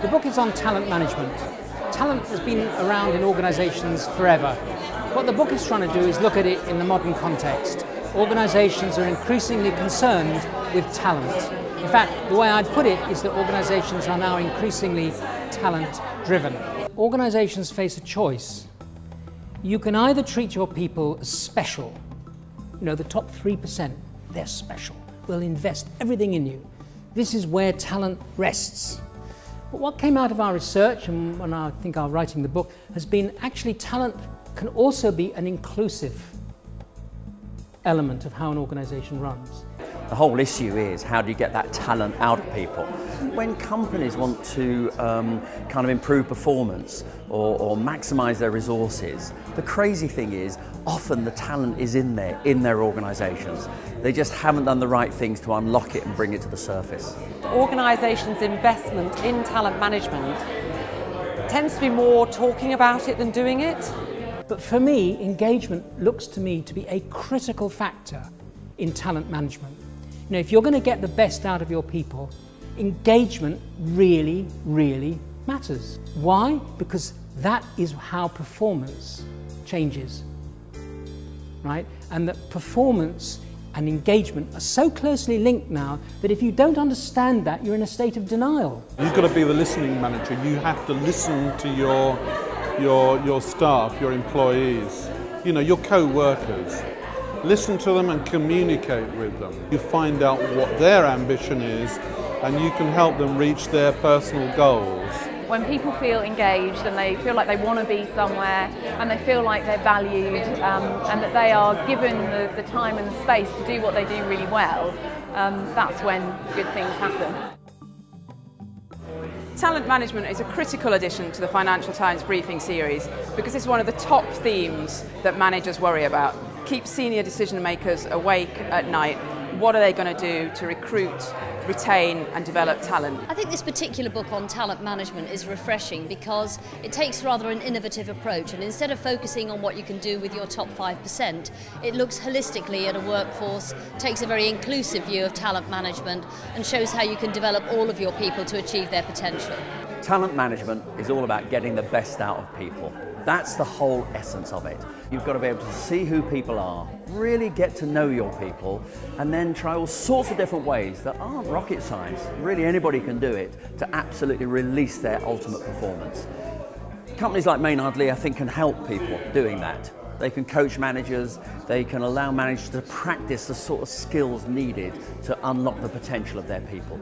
The book is on talent management. Talent has been around in organisations forever. What the book is trying to do is look at it in the modern context. Organisations are increasingly concerned with talent. In fact, the way I'd put it is that organisations are now increasingly talent-driven. Organisations face a choice. You can either treat your people as special, you know, the top 3%, they're special. We'll invest everything in you. This is where talent rests. But what came out of our research, and when I think our writing the book, has been actually talent can also be an inclusive element of how an organisation runs. The whole issue is, how do you get that talent out of people? When companies want to kind of improve performance or maximise their resources, the crazy thing is, often the talent is in their organisations. They just haven't done the right things to unlock it and bring it to the surface. Organisations' investment in talent management tends to be more talking about it than doing it. But for me, engagement looks to me to be a critical factor in talent management. You know, if you're going to get the best out of your people, engagement really, really matters. Why? Because that is how performance changes, right? And that performance and engagement are so closely linked now that if you don't understand that, you're in a state of denial. You've got to be the listening manager. You have to listen to your staff, your employees, you know, your co-workers. Listen to them and communicate with them. You find out what their ambition is and you can help them reach their personal goals. When people feel engaged and they feel like they want to be somewhere and they feel like they're valued and that they are given the time and the space to do what they do really well, that's when good things happen. Talent management is a critical addition to the Financial Times briefing series because it's one of the top themes that managers worry about. Keep senior decision makers awake at night. What are they going to do to recruit, retain and develop talent? I think this particular book on talent management is refreshing because it takes rather an innovative approach, and instead of focusing on what you can do with your top 5%, it looks holistically at a workforce, takes a very inclusive view of talent management and shows how you can develop all of your people to achieve their potential. Talent management is all about getting the best out of people. That's the whole essence of it. You've got to be able to see who people are, really get to know your people, and then try all sorts of different ways that aren't rocket science. Really anybody can do it to absolutely release their ultimate performance. Companies like Maynard, Leigh, I think, can help people doing that. They can coach managers, they can allow managers to practice the sort of skills needed to unlock the potential of their people.